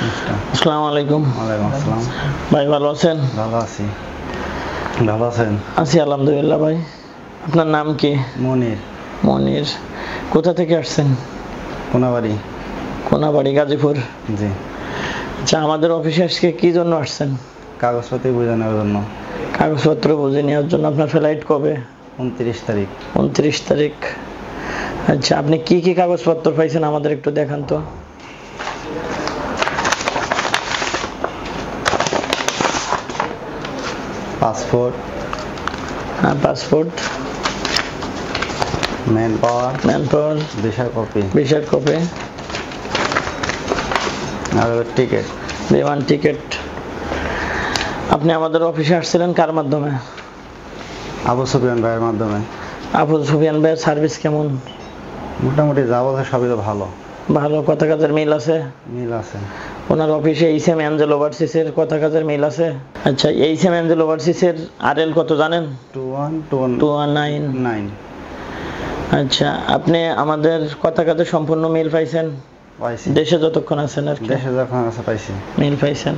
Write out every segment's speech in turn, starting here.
আসসালামু আলাইকুম। ওয়ালাইকুম আসসালাম। ভাই ভালো আছেন? ভালো আছি। ভালো আছেন? আছি আলহামদুলিল্লাহ। ভাই আপনার নাম কি? মনির। মনির। কোথা থেকে আসছেন? কোনাবাড়ি। কোনাবাড়ি, গাজীপুর। জি। আচ্ছা, আমাদের অফিসে আজকে কি জন্য আসছেন? কাগজপত্র বুঝে নেওয়ার জন্য। কাগজপত্র বুঝে নেওয়ার জন্য। আপনার ফ্লাইট কবে? 29 তারিখ। 29 তারিখ। আচ্ছা, আপনি কি কি কাগজপত্র পাইছেন আমাদের একটু দেখান তো। Passport, passport, manpower, visa copy, আর টিকিট, বিমান টিকিট। আপনি আমাদের অফিসে আসছিলেন কার মাধ্যমে? আবু সুফিয়ান ভাইয়ের মাধ্যমে। আবু সুফিয়ান ভাইয়ের সার্ভিস কেমন? মোটামুটি যা বলে সবই তো ভালো। ভালো। কথা কাজের মিল আছে? মিল আছে। ওনার অফিসে এইচএম অ্যাঞ্জেল ওভারসিসের কথা কাজের মিল আছে? আচ্ছা, এইচএম অ্যাঞ্জেল ওভারসিসের আরএল কত জানেন? 2129। আচ্ছা, আপনি আমাদের কথা কাজের সম্পূর্ণ মিল পাইছেন? পাইছি। দেশে যতক্ষণ আছেন আর কি? দেশে যখন আছে পাইছি। মিল পাইছেন।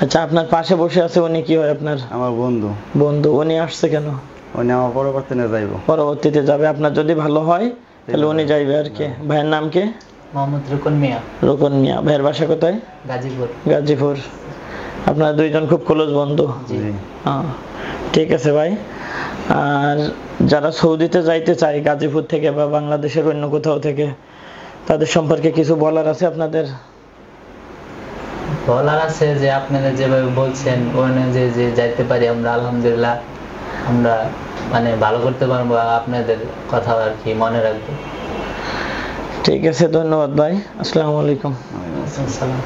আচ্ছা, আপনার পাশে বসে আছে উনি কি হয় আপনার? আমার বন্ধু। বন্ধু। উনি আসছে কেন? উনি আমার পরবর্তীতে যাবে। আপনার যদি ভালো হয় তাহলে উনি যাইবে আর কি। ভাইয়ের নাম কি? মোহাম্মদ রুকন মিয়া। রুকন মিয়া। ভাইয়ের বাসা কোথায়? গাজীপুর। আপনারা দুইজন খুব ক্লোজ বন্ধু? জি। ঠিক আছে ভাই। আর যারা সৌদিতে যাইতে চায় গাজীপুর থেকে বা বাংলাদেশের অন্য কোথাও থেকে, তাদের সম্পর্কে কিছু বলার আছে আপনাদের? বলার আছে যে আপনারা যেভাবে বলছেন ওখানে যে যাইতে পারি আমরা, আলহামদুলিল্লাহ আমরা মানে ভালো করতে পারবো, আপনাদের কথা আর কি মনে রাখবো। ঠিক আছে, ধন্যবাদ ভাই। আসসালামু আলাইকুম। আসসালাম।